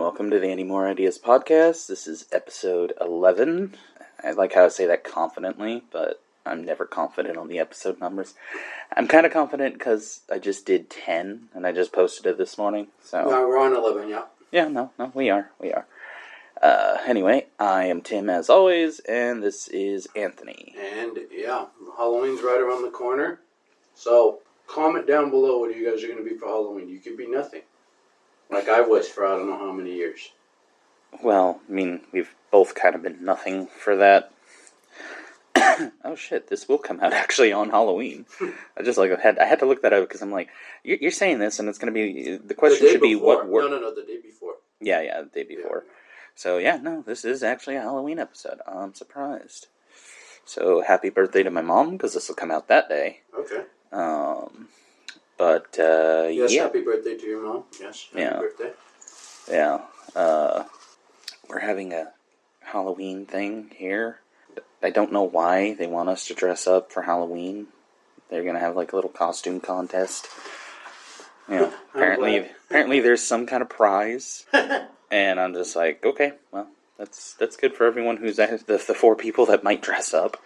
welcome to the Any More Ideas podcast. This is episode 11. I like how I say that confidently, but I'm never confident on the episode numbers. I'm kind of confident because I just did 10, and I just posted it this morning. So No, we're on 11, yeah. Yeah, no, we are. Anyway, I am Tim as always, and this is Anthony. And, yeah, Halloween's right around the corner. So, comment down below what you guys are going to be for Halloween. You could be nothing. Like I was for I don't know how many years. Well, I mean, we've both kind of been nothing for that. Oh shit, this will come out actually on Halloween. I had to look that up because I'm like, you're saying this and it's going to be, the question should be what work. No, the day before. Yeah, the day before. Yeah. So yeah, no, this is actually a Halloween episode. I'm surprised. So happy birthday to my mom because this will come out that day. Okay. Yes, yeah. Happy birthday to your mom. Yes, happy birthday. Yeah. We're having a Halloween thing here. I don't know why they want us to dress up for Halloween. They're going to have like a little costume contest. Apparently there's some kind of prize. And I'm just like, okay, well, that's good for everyone who's the 4 people that might dress up.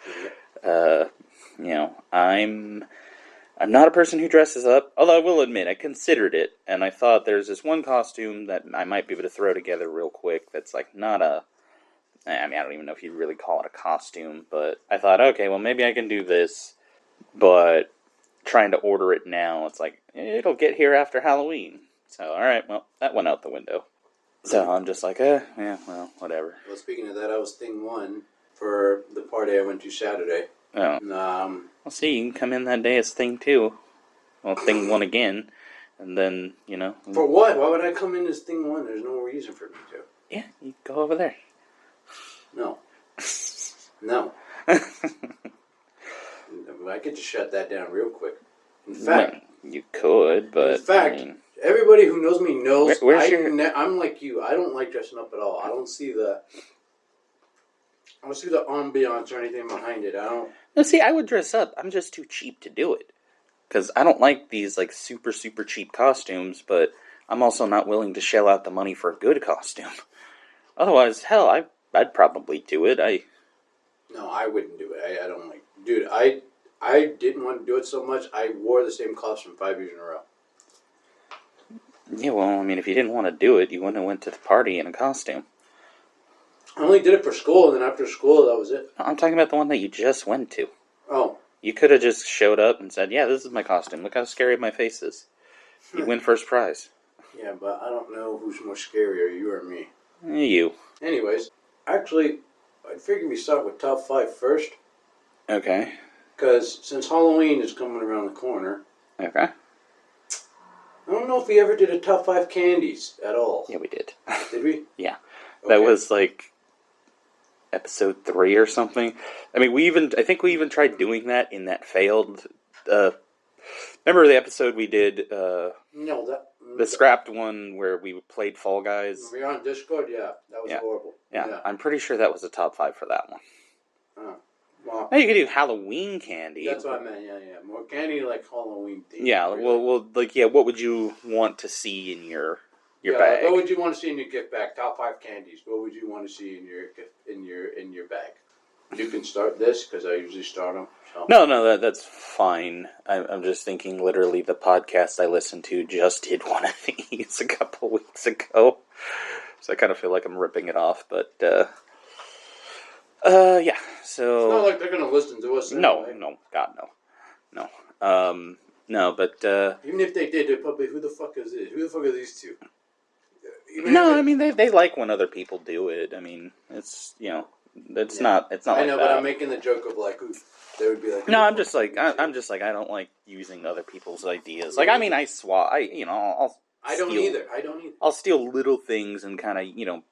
I'm not a person who dresses up, although I will admit, I considered it, and I thought there's this one costume that I might be able to throw together real quick that's like not I don't even know if you'd really call it a costume, but I thought, okay, well, maybe I can do this, but trying to order it now, it's like, it'll get here after Halloween. So, alright, well, that went out the window. So I'm just like, whatever. Well, speaking of that, I was thing 1 for the party I went to Saturday. Oh. Well, see, you can come in that day as thing 2. Well, thing 1 again. And then, For what? Why would I come in as thing 1? There's no reason for me to. Yeah, you go over there. No. No. I could just shut that down real quick. In fact... You could, but... In fact, everybody who knows me knows I'm like you. I don't like dressing up at all. I don't see the ambiance or anything behind it. I don't... No, see, I would dress up. I'm just too cheap to do it. Because I don't like these, like, super, super cheap costumes, but I'm also not willing to shell out the money for a good costume. Otherwise, hell, I'd probably do it. No, I wouldn't do it. I don't like... Dude, I didn't want to do it so much, I wore the same costume 5 years in a row. Yeah, well, I mean, if you didn't want to do it, you wouldn't have went to the party in a costume. I only did it for school, and then after school, that was it. I'm talking about the one that you just went to. Oh. You could have just showed up and said, yeah, this is my costume. Look how scary my face is. You win first prize. Yeah, but I don't know who's more scarier, you or me. You. Anyways, actually, I figured we start with top 5 first. Okay. Because since Halloween is coming around the corner... Okay. I don't know if we ever did a top 5 candies at all. Yeah, we did. Did we? Yeah. Okay. That was like episode 3 or something. I mean, I think we even tried doing that in that failed, remember the episode we did, the scrapped one where we played Fall Guys? Were you on Discord? Yeah, that was horrible. Yeah, I'm pretty sure that was a top 5 for that one. Wow. Now you could do Halloween candy. That's what I meant, yeah. More candy like Halloween theme. Yeah, what would you want to see in your bag? What would you want to see in your gift bag? Top 5 candies. What would you want to see in your bag? You can start this because I usually start them. So. No, that's fine. I'm just thinking. Literally, the podcast I listened to just did one of these a couple weeks ago, so I kind of feel like I'm ripping it off. But yeah. So it's not like they're gonna listen to us. Anyway. No, God, no. No, but even if they did, they're probably who the fuck is this? Who the fuck are these two? I mean they like when other people do it. I mean, it's it's not. It's not. I know, but I'm making the joke of like who they would be like. No, I'm just like I don't like using other people's ideas. Like, I mean, I don't either. I'll steal little things and kind of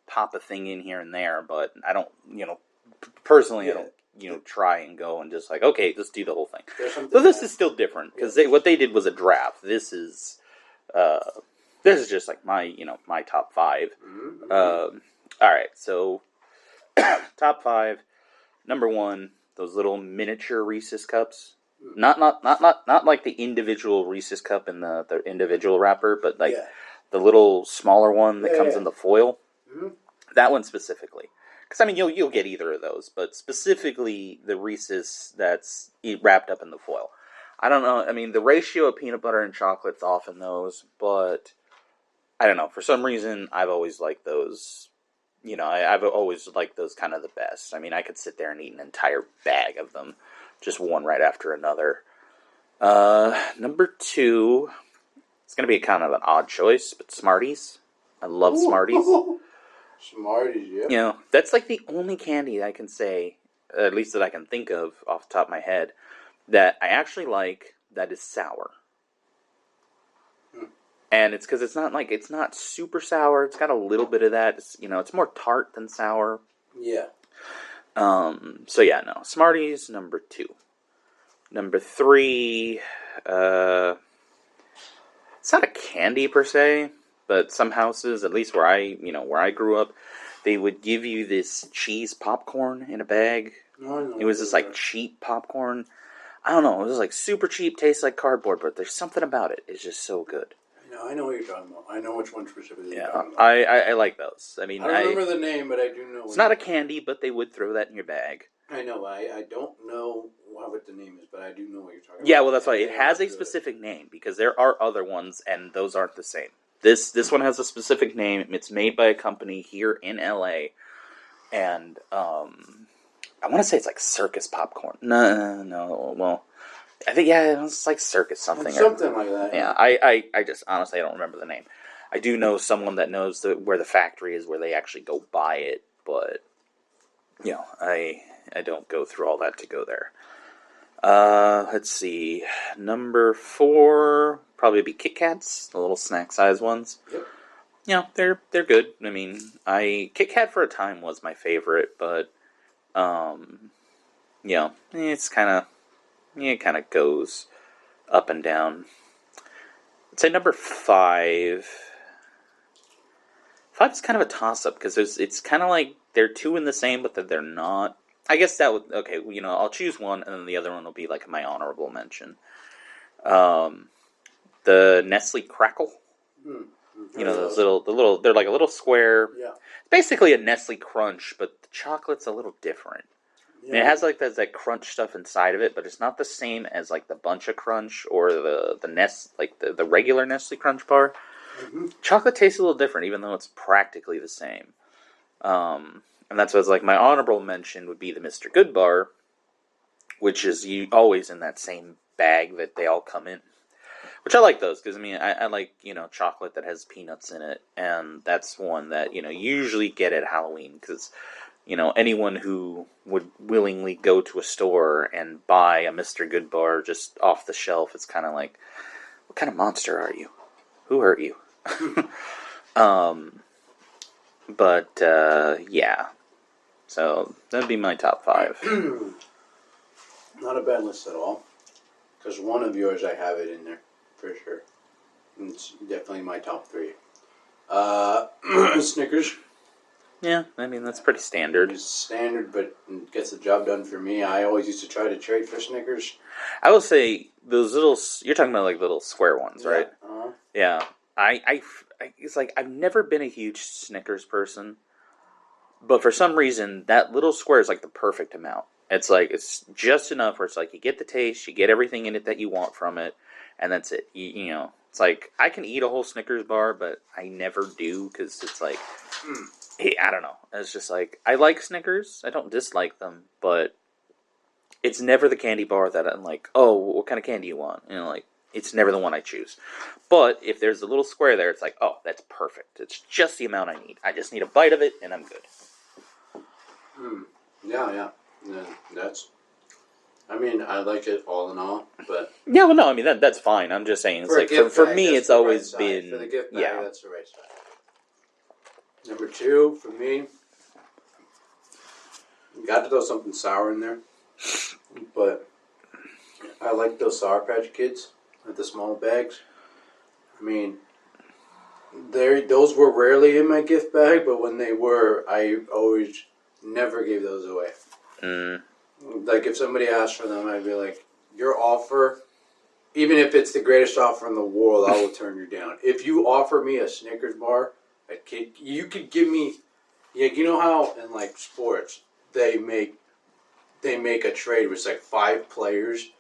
pop a thing in here and there, but I don't personally I don't try and go and just like, okay, let's do the whole thing. So this is still different because what they did was a draft. This is just like my my top 5. Mm-hmm. All right, so top 5. Number 1, those little miniature Reese's cups. Not like the individual Reese's cup in the individual wrapper, but the little smaller one that comes Yeah. in the foil. Mm-hmm. That one specifically. Because, I mean, you'll get either of those, but specifically the Reese's that's wrapped up in the foil. I don't know. I mean, the ratio of peanut butter and chocolate's off in those, but I don't know. For some reason, I've always liked those. I've always liked those kind of the best. I mean, I could sit there and eat an entire bag of them, just one right after another. Number 2, it's going to be kind of an odd choice, but Smarties. I love Smarties. Smarties, yeah. That's like the only candy I can say, at least that I can think of off the top of my head, that I actually like that is sour. And it's because it's not super sour. It's got a little bit of that. It's more tart than sour. Yeah. So yeah, no. Smarties, number 2. Number 3, it's not a candy per se, but some houses, at least where I grew up, they would give you this cheese popcorn in a bag. Oh, It was this like cheap popcorn. I don't know. It was like super cheap, tastes like cardboard, but there's something about it. It's just so good. I know what you're talking about. I know which one specifically you're Yeah, talking about. I like those. I mean, I don't remember the name, but I do know. It's not a candy, but they would throw that in your bag. I know. I don't know what the name is, but I do know what you're talking about. Yeah, well, that's why it has a specific name, because there are other ones, and those aren't the same. This one has a specific name. It's made by a company here in LA, and I want to say it's like Circus popcorn. No. Well, I think it's like Circus something. It's something like that. Yeah, I just honestly I don't remember the name. I do know someone that knows where the factory is, where they actually go buy it, but I don't go through all that to go there. Let's see. Number 4 probably be Kit Kats, the little snack size ones. Yep. They're good. I mean, Kit Kat for a time was my favorite, but it's it kind of goes up and down. I'd say number 5. 5 is kind of a toss-up, because it's kind of like they're two in the same, but that they're not. I guess that would, okay, I'll choose one, and then the other one will be like my honorable mention. The Nestle Crackle. Those they're like a little square. Yeah. It's basically a Nestle Crunch, but the chocolate's a little different. Yeah. I mean, it has like that crunch stuff inside of it, but it's not the same as like the Bunch of Crunch or the regular Nestle Crunch bar. Mm-hmm. Chocolate tastes a little different, even though it's practically the same. And that's what's like my honorable mention would be the Mr. Good bar, which is always in that same bag that they all come in. Which I like those, because I mean, I like, chocolate that has peanuts in it, and that's one that, usually get at Halloween, because, anyone who would willingly go to a store and buy a Mr. Good bar just off the shelf, it's kind of like, what kind of monster are you? Who hurt you? Yeah. So, that'd be my top 5. Not a bad list at all, because one of yours, I have it in there. For sure. It's definitely my top 3. Snickers. Yeah, I mean, that's pretty standard. It's standard, but it gets the job done for me. I always used to try to trade for Snickers. I will say, those little, you're talking about like little square ones, right? Uh-huh. Yeah. It's like, I've never been a huge Snickers person, but for some reason, that little square is like the perfect amount. It's like, it's just enough where it's like, you get the taste, you get everything in it that you want from it, and that's it. It's like, I can eat a whole Snickers bar, but I never do, because it's like, I don't know. It's just like, I like Snickers. I don't dislike them, but it's never the candy bar that I'm like, oh, what kind of candy you want? It's never the one I choose. But if there's a little square there, it's like, oh, that's perfect. It's just the amount I need. I just need a bite of it, and I'm good. Yeah. I mean, I like it all in all, but... Yeah, well, no, I mean, that's fine. I'm just saying, it's like, for me, it's always been... For the gift bag, that's the right side. Number 2, for me, you got to throw something sour in there, but I like those Sour Patch Kids with the small bags. I mean, those were rarely in my gift bag, but when they were, I always never gave those away. Like, if somebody asked for them, I'd be like, your offer even if it's the greatest offer in the world, I will turn you down. If you offer me a Snickers bar, you could give me, yeah, you know how in like sports they make a trade with like 5 players,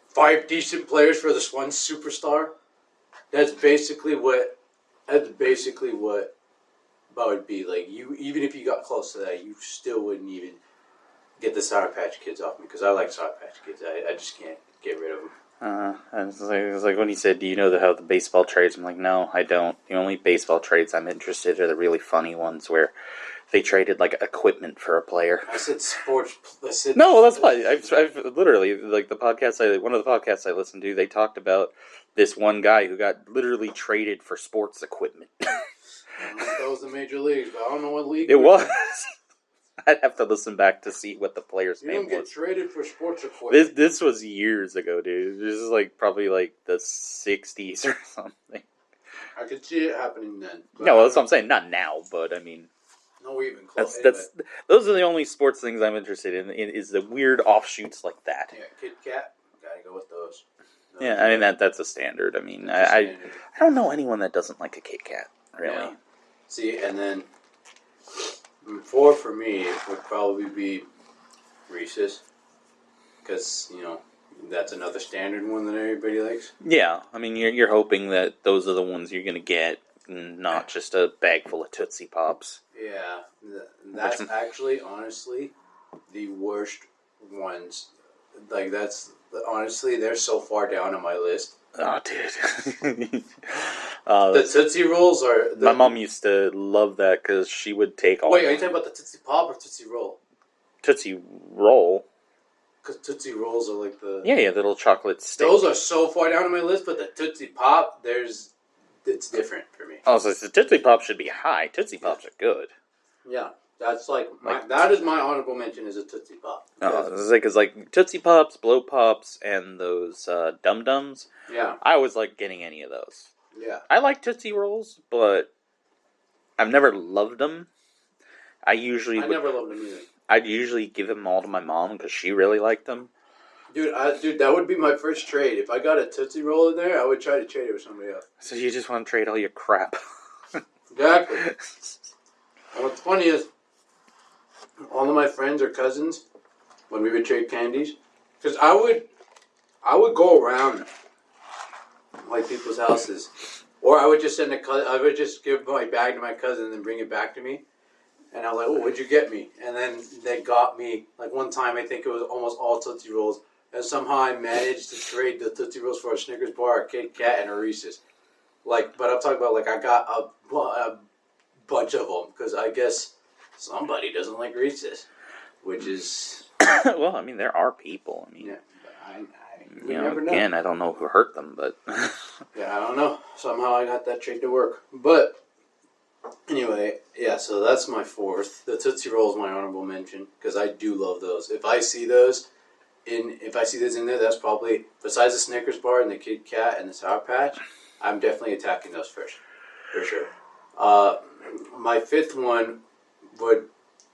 5 decent players for this one superstar. That's basically what that would be like. You even if you got close to that, you still wouldn't even get the Sour Patch Kids off me because I like Sour Patch Kids. I just can't get rid of them. It was like when he said, "Do you know how the baseball trades?" I'm like, "No, I don't." The only baseball trades I'm interested in are the really funny ones where they traded like equipment for a player. I said sports. I said No, well, that's fine. I've literally like one of the podcasts I listened to. They talked about this one guy who got literally traded for sports equipment. I don't know if that was the major leagues, but I don't know what league It was. I'd have to listen back to see what the player's You name don't get was. traded for sports equipment. This was years ago, dude. This is like probably like the '60s or something. I could see it happening then. No, well, that's what I'm saying. Not now, but I mean, No, even close. that's those are the only sports things I'm interested in. Is the weird offshoots like that. Yeah, Kit Kat. Gotta go with those. Yeah, I mean that's a standard. I mean, I don't know anyone that doesn't like a Kit Kat, really. Yeah. See, and then 4 for me would probably be Reese's, because that's another standard one that everybody likes. Yeah, I mean you're hoping that those are the ones you're gonna get, not just a bag full of Tootsie Pops. Yeah, that's actually honestly the worst ones. Like honestly, they're so far down on my list. Oh, dude. The Tootsie Rolls are... my mom used to love that because she would take all... Wait, are you talking about the Tootsie Pop or Tootsie Roll? Tootsie Roll. Because Tootsie Rolls are like the... Yeah, the little chocolate stick. Those are so far down on my list, but the Tootsie Pop, it's different for me. Oh, so the Tootsie Pop should be high. Tootsie Pops are good. Yeah, that's that is my honorable mention is a Tootsie Pop. Because like Tootsie Pops, Blow Pops, and those Dum Dums. Yeah. I always like getting any of those. Yeah. I like Tootsie Rolls, but I've never loved them. I never loved them either. I'd usually give them all to my mom because she really liked them. Dude, that would be my first trade. If I got a Tootsie Roll in there, I would try to trade it with somebody else. So you just want to trade all your crap. Exactly. And what's funny is, all of my friends or cousins, when we would trade candies, because I would go around like people's houses, or I would just I would just give my bag to my cousin and then bring it back to me, and I was like, "Oh, what'd you get me?" And then they got me like one time. I think it was almost all Tootsie Rolls, and somehow I managed to trade the Tootsie Rolls for a Snickers bar, a Kit Kat, and a Reese's. But I'm talking about I got a bunch of them because I guess somebody doesn't like Reese's, which is well, I mean, there are people. I mean, yeah, you never know. Again, I don't know who hurt them, but yeah, I don't know. Somehow I got that trade to work. But anyway, yeah. So that's my 4th. The Tootsie Roll is my honorable mention because I do love those. If I see those in there, that's probably besides the Snickers bar and the Kit Kat and the Sour Patch. I'm definitely attacking those first, for sure. My 5th one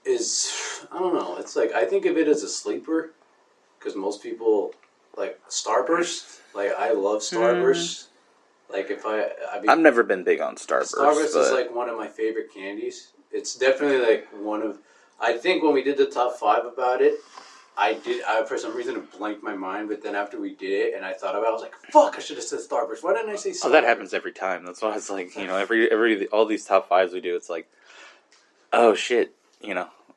is I don't know. It's like I think of it as a sleeper because most people like Starburst. Like I love Starburst. Like I've never been big on Starburst. Starburst is like one of my favorite candies. It's definitely like one of. I think when we did the top 5 about it, I for some reason it blanked my mind. But then after we did it and I thought about it, I was like, "Fuck! I should have said Starburst. Why didn't I say Starburst?" Oh, that happens every time. That's why it's like every all these top 5s we do. It's like, oh shit,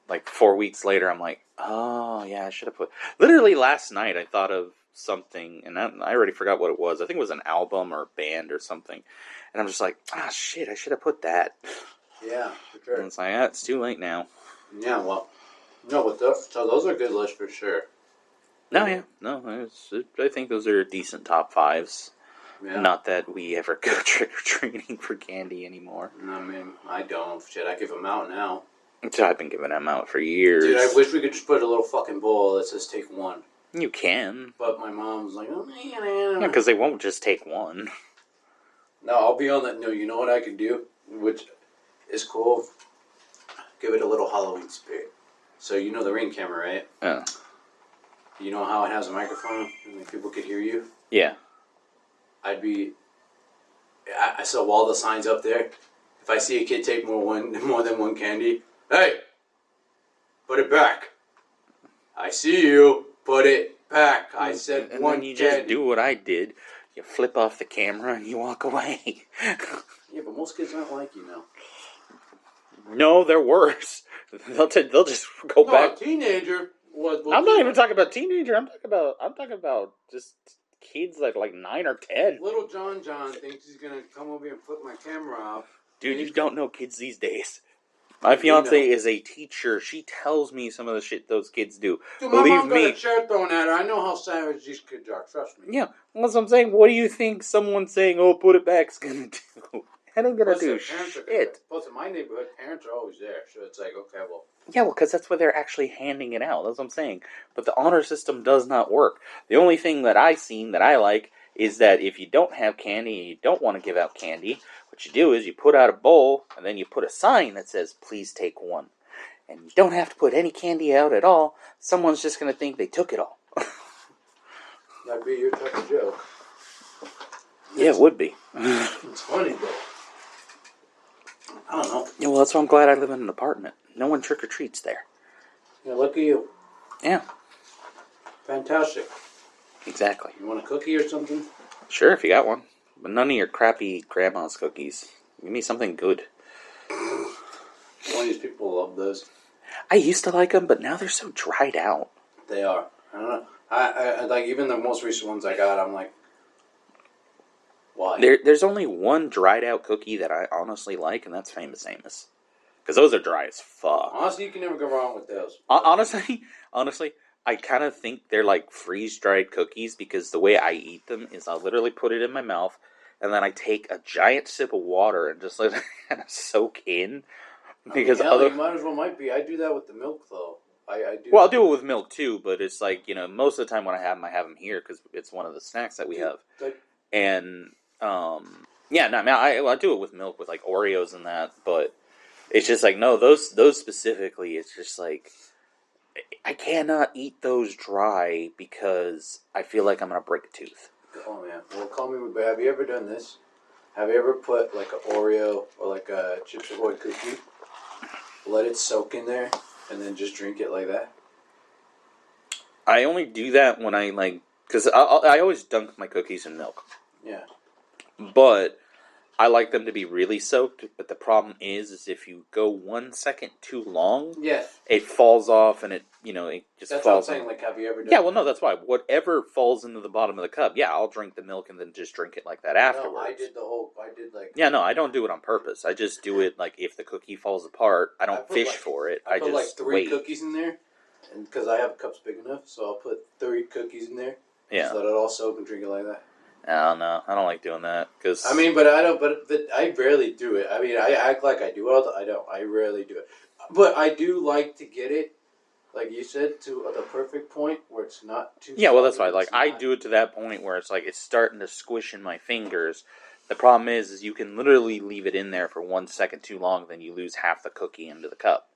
like 4 weeks later, I'm like, oh yeah, I should have put. Literally last night, I thought of something, and I already forgot what it was. I think it was an album or a band or something, and I'm just like, shit, I should have put that. Yeah, for sure. And it's like, it's too late now. Yeah, well, no, but so those are good lists for sure. No, I think those are decent top 5s. Yeah. Not that we ever go trick-or-treating for candy anymore. I mean, I don't. Shit, I give them out now. So I've been giving them out for years. Dude, I wish we could just put a little fucking bowl that says take one. You can. But my mom's like, oh, man. Yeah, because they won't just take one. No, I'll be on that. No, you know what I can do? Which is cool? Give it a little Halloween spirit. So you know the Ring camera, right? Yeah. You know how it has a microphone and people could hear you? Yeah. I'd be. I saw all the signs up there. If I see a kid take more than one candy, hey, put it back. I see you. Put it back. I said and one then you candy. just do what I did. You flip off the camera and you walk away. Yeah, but most kids aren't like you now. No, they're worse. They'll just go back. A teenager was. I'm not even talking about teenager. I'm talking about just kids like 9 or 10. Little John thinks he's gonna come over here and flip my camera off. Dude, you don't know kids these days. My fiance is a teacher. She tells me some of the shit those kids do. Dude, my mom got a chair thrown at her. I know how savage these kids are. Trust me. Yeah, that's what I'm saying. What do you think someone saying, "Oh, put it back," is gonna do? That ain't gonna do shit. Plus, in my neighborhood, parents are always there, so it's like, okay, well. Yeah, well, because that's where they're actually handing it out. That's what I'm saying. But the honor system does not work. The only thing that I've seen that I like is that if you don't have candy and you don't want to give out candy, what you do is you put out a bowl and then you put a sign that says, "Please take one." And you don't have to put any candy out at all. Someone's just going to think they took it all. That'd be your type of joke. Yeah, it would be. It's funny, though. I don't know. Yeah, well, that's why I'm glad I live in an apartment. No one trick-or-treats there. Yeah, look at you. Yeah. Fantastic. Exactly. You want a cookie or something? Sure, if you got one. But none of your crappy grandma's cookies. Give me something good. One of these people love those. I used to like them, but now they're so dried out. They are. I don't know. I like, even the most recent ones I got, I'm like, why? There's only one dried out cookie that I honestly like, and that's Famous Amos. Because those are dry as fuck. Honestly, you can never go wrong with those. Honestly, I kind of think they're like freeze-dried cookies because the way I eat them is I literally put it in my mouth, and then I take a giant sip of water and just let it kind of soak in. Because you might as well be. I do that with the milk, though. I do. Well, I'll do it with milk, too, but it's like, most of the time when I have them here because it's one of the snacks that we have. And, yeah, no, I mean, I do it with milk with, like, Oreos and that, but it's just like, no, those specifically, it's just like, I cannot eat those dry because I feel like I'm going to break a tooth. Oh, man. Well, call me, but have you ever done this? Have you ever put, like, an Oreo or, like, a Chips Ahoy cookie, let it soak in there, and then just drink it like that? I only do that when I, like, because I always dunk my cookies in milk. Yeah. But I like them to be really soaked, but the problem is if you go 1 second too long, yes, it falls off and it just that's falls. What I'm saying, like, have you ever done Yeah, well, no, that's why. Whatever falls into the bottom of the cup, yeah, I'll drink the milk and then just drink it like that afterwards. No, I did Yeah, no, I don't do it on purpose. I just do it, like, if the cookie falls apart, I don't fish for it. I put, just like, 3 wait. cookies in there, and because I have cups big enough, so I'll put 3 cookies in there. Yeah. Just let it all soak and drink it like that. I don't like doing that. Cause... I mean, but I don't. But I rarely do it. I mean, I act like I do it. I don't. I rarely do it. But I do like to get it, like you said, to the perfect point where it's not too. Yeah, well, that's why. Like, I do it to that point where it's like it's starting to squish in my fingers. The problem is you can literally leave it in there for 1 second too long, then you lose half the cookie into the cup.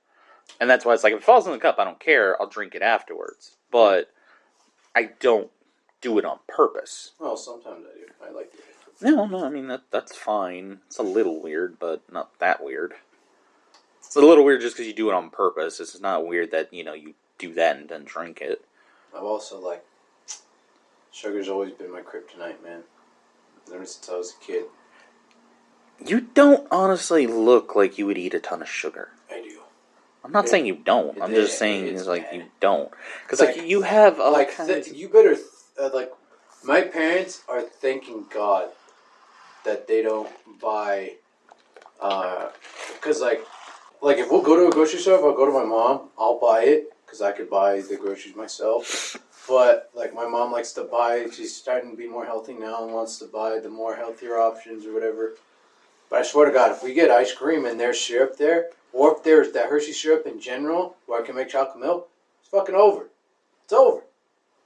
And that's why it's like if it falls in the cup, I don't care. I'll drink it afterwards. But I don't do it on purpose. Well, sometimes I do. I like it. No, I mean, that's fine. It's a little weird, but not that weird. It's a little weird just because you do it on purpose. It's not weird that, you do that and then drink it. I've also, like, sugar's always been my kryptonite, man. Ever since I was a kid. You don't honestly look like you would eat a ton of sugar. I do. I'm not saying you don't. I'm just saying it's like you don't. Because, like, you have all kinds... you better... like, my parents are thanking God that they don't buy, because, like if we'll go to a grocery store, if I'll go to my mom, I'll buy it, because I could buy the groceries myself, but, like, my mom likes to buy, she's starting to be more healthy now and wants to buy the more healthier options or whatever, but I swear to God, if we get ice cream and there's syrup there, or if there's that Hershey syrup in general, where I can make chocolate milk, it's fucking over. It's over.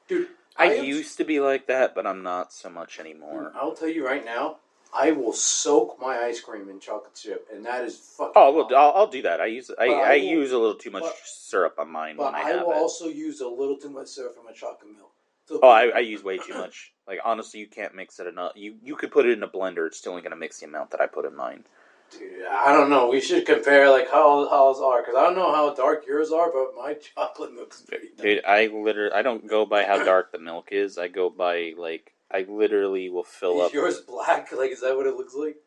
Dude, I used to be like that, but I'm not so much anymore. I'll tell you right now, I will soak my ice cream in chocolate syrup, and that is fucking... Oh, well, I'll do that. I use a little too much syrup on mine when I have it. But I will also use a little too much syrup for my chocolate milk. So Oh, I use way too much. Like, honestly, you can't mix it enough. You could put it in a blender. It's still only going to mix the amount that I put in mine. dude, I don't know. We should compare like how's are because I don't know how dark yours are, but my chocolate milk's pretty dark. Dude, I don't go by how dark the milk is. I go by, like, I literally will fill Is up. yours black? Like, is that what it looks like?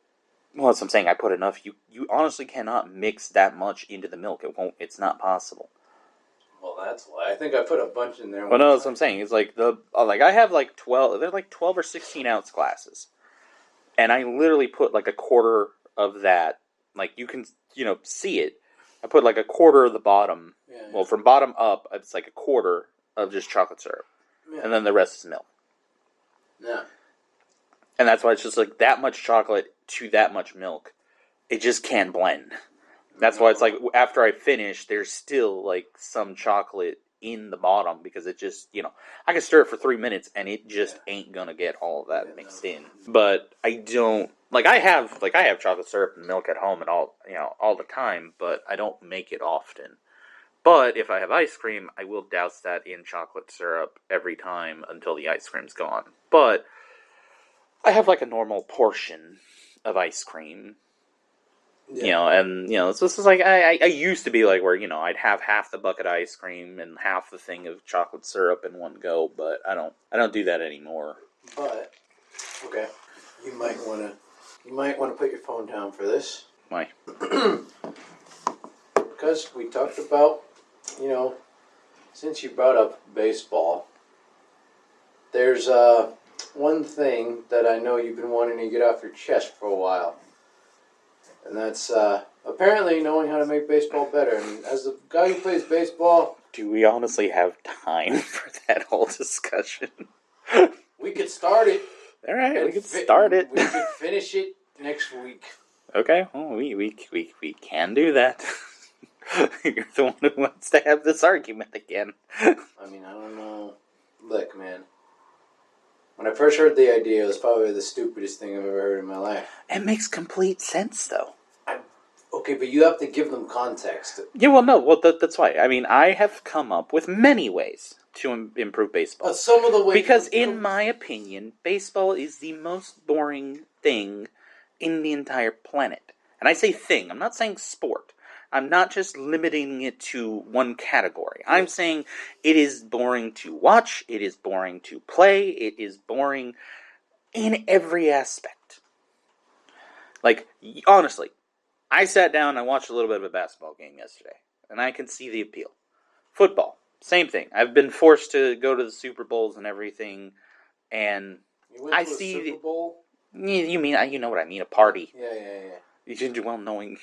Well, that's what I'm saying. I put enough. You honestly cannot mix that much into the milk. It won't. It's not possible. Well, that's why. I think I put a bunch in there. Well, One no, time. that's what I'm saying. It's like I have like 12. They're like 12 or 16 ounce glasses, and I literally put like a quarter of that. Like you can see it. I put like a quarter of the bottom. Yeah, yeah. Well, from bottom up, it's like a quarter of just chocolate syrup, Yeah. and then the rest is milk. Yeah. And that's why it's just like that much chocolate to that much milk. It just can't blend. That's why it's like after I finish, there's still like some chocolate in the bottom because it just, I can stir it for 3 minutes and it just ain't gonna get all of that mixed in. But I don't I have chocolate syrup and milk at home and all the time, but I don't make it often. But if I have ice cream, I will douse that in chocolate syrup every time until the ice cream's gone. But I have like a normal portion of ice cream. Yeah. And this is like I used to be like where I'd have half the bucket of ice cream and half the thing of chocolate syrup in one go, but I don't do that anymore. But okay, you might want to put your phone down for this. Why? Because we talked about since you brought up baseball, there's one thing that I know you've been wanting to get off your chest for a while. And that's apparently knowing how to make baseball better. And as a guy who plays baseball... Do we honestly have time for that whole discussion? We could start it. Alright, we could start it. We could finish it next week. Okay, well, we can do that. You're the one who wants to have this argument again. I mean, I don't know. Look, man. When I first heard the idea, it was probably the stupidest thing I've ever heard in my life. It makes complete sense, though. Okay, but you have to give them context. Yeah, well, no, that's why. I mean, I have come up with many ways to improve baseball. Some of the ways... Because, in my opinion, baseball is the most boring thing in the entire planet. And I say thing, I'm not saying sport. I'm not just limiting it to one category. I'm saying it is boring to watch, it is boring to play, it is boring in every aspect. Like, honestly, I sat down and I watched a little bit of a basketball game yesterday, and I can see the appeal. Football, same thing. I've been forced to go to the Super Bowls and everything, and you went to I a see Super Bowl? You mean you know what I mean? A party. Yeah. Well, knowing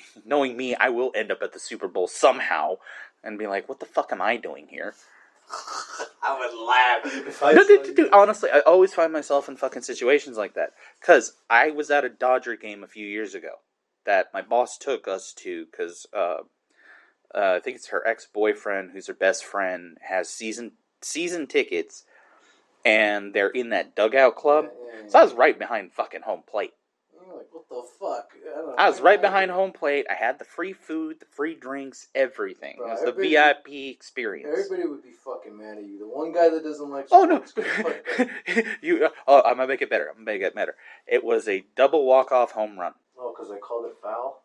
me, I will end up at the Super Bowl somehow and be like, "What the fuck am I doing here?" I would laugh. Dude, honestly, I always find myself in fucking situations like that. Because I was at a Dodger game a few years ago that my boss took us to because I think it's her ex-boyfriend, who's her best friend, has season tickets, and they're in that dugout club. Yeah. So I was right behind fucking home plate. You're like, what the fuck? I was right behind home plate. I had the free food, the free drinks, everything. Bro, it was the VIP experience. Everybody would be fucking mad at you. The one guy that doesn't like sports... I'm going to make it better. It was a double walk-off home run. Oh, because I called it foul?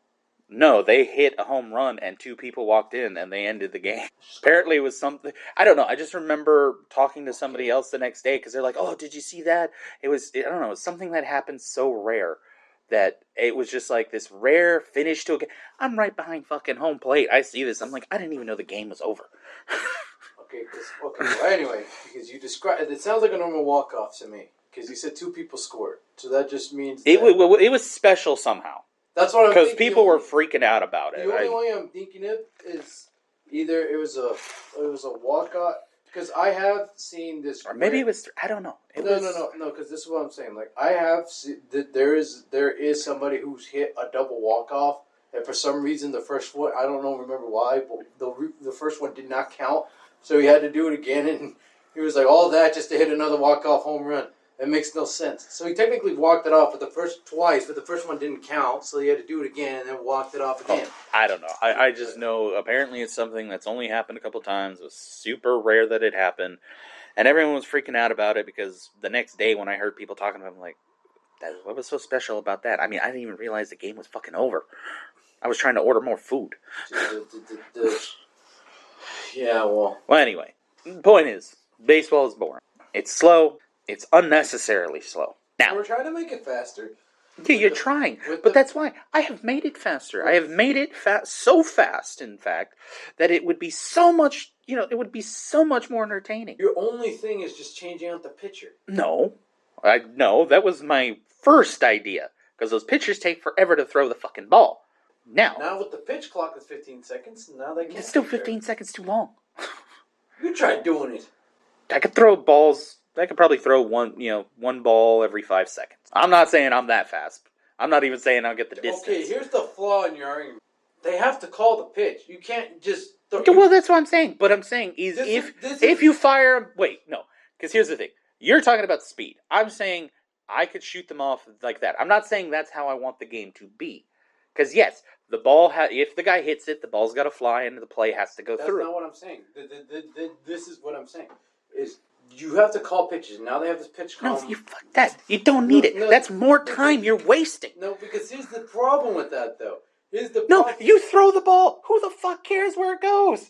No, they hit a home run and 2 people walked in and they ended the game. Apparently it was something... I don't know. I just remember talking to somebody else the next day because they're like, oh, did you see that? It was something that happened so rare. That it was just like this rare finish to a game. I'm right behind fucking home plate. I see this. I'm like, I didn't even know the game was over. Okay. Well, anyway, because you described it sounds like a normal walk-off to me. Because you said 2 people scored. So that just means it was special somehow. That's what I'm thinking. Because people were freaking out about it. The only way I'm thinking it is either it was a walk-off. Because I have seen this... Or maybe it was... I don't know. No, because this is what I'm saying. Like, I have seen that there is somebody who's hit a double walk-off, and for some reason the first one, I don't remember why, but the first one did not count, so he had to do it again, and he was like, all that just to hit another walk-off home run. That makes no sense. So he technically walked it off but the first one didn't count, so he had to do it again and then walked it off again. I don't know. I just know apparently it's something that's only happened a couple times. It was super rare that it happened. And everyone was freaking out about it because the next day when I heard people talking about it, I'm like, what was so special about that? I mean, I didn't even realize the game was fucking over. I was trying to order more food. Yeah, well. Well, anyway, the point is, baseball is boring. It's slow. It's unnecessarily slow. Now, we're trying to make it faster. Yeah, you're trying, but that's why I have made it faster. I have made it so fast, in fact, that it would be so much, it would be so much more entertaining. Your only thing is just changing out the pitcher. No, that was my first idea, because those pitchers take forever to throw the fucking ball. Now with the pitch clock is 15 seconds, now they can't. It's still 15 seconds too long. You tried doing it. I could throw balls. I could probably throw one ball every 5 seconds. I'm not saying I'm that fast. I'm not even saying I'll get the distance. Okay, here's the flaw in your argument. They have to call the pitch. You can't just... Well, that's what I'm saying. But I'm saying if you fire... Wait, no. Because here's the thing. You're talking about speed. I'm saying I could shoot them off like that. I'm not saying that's how I want the game to be. Because, yes, the ball... if the guy hits it, the ball's got to fly and the play has to go through. That's not what I'm saying. This is what I'm saying. You have to call pitches. Now they have this pitch call. No, you fuck that. You don't need it. That's more time you're wasting. No, because here's the problem with that, though. No, you throw the ball. Who the fuck cares where it goes?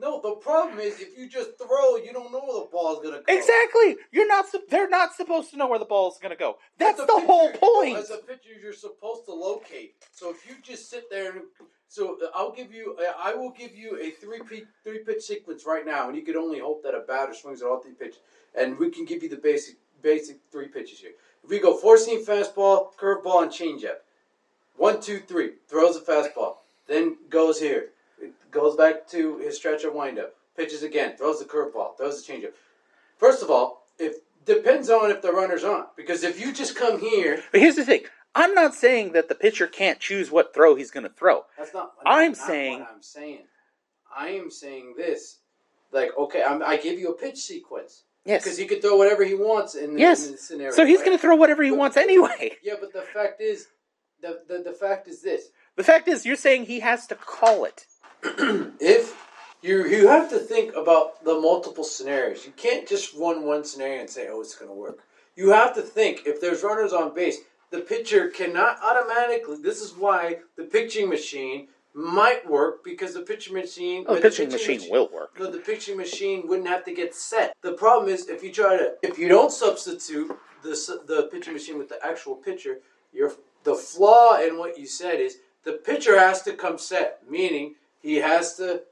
No, the problem is if you just throw, you don't know where the ball's gonna go. Exactly. They're not supposed to know where the ball's gonna go. That's the whole point. As a pitcher, you're supposed to locate. So if you just sit there and I will give you a three pitch sequence right now, and you could only hope that a batter swings at all 3 pitches, and we can give you the basic 3 pitches here. If we go 4-seam fastball, curveball, and changeup. 1, 2, 3. Throws a fastball. Then goes here. It goes back to his stretch of windup. Pitches again. Throws the curveball. Throws the changeup. First of all, depends on if the runner's on. Because if you just come here... But here's the thing. I'm not saying that the pitcher can't choose what throw he's going to throw. That's not what I'm saying. I am saying this. Like, okay, I give you a pitch sequence. Yes. Because he could throw whatever he wants in the scenario. So he's going to throw whatever he wants anyway. Yeah, but the fact is... The fact is this. The fact is, you're saying he has to call it. If you have to think about the multiple scenarios. You can't just run one scenario and say, oh, it's going to work. You have to think, if there's runners on base, the pitcher cannot automatically... This is why the pitching machine might work, because the pitching machine... Oh, the pitching machine will work. No, the pitching machine wouldn't have to get set. The problem is, if you don't substitute the pitching machine with the actual pitcher, the flaw in what you said is the pitcher has to come set, meaning he has to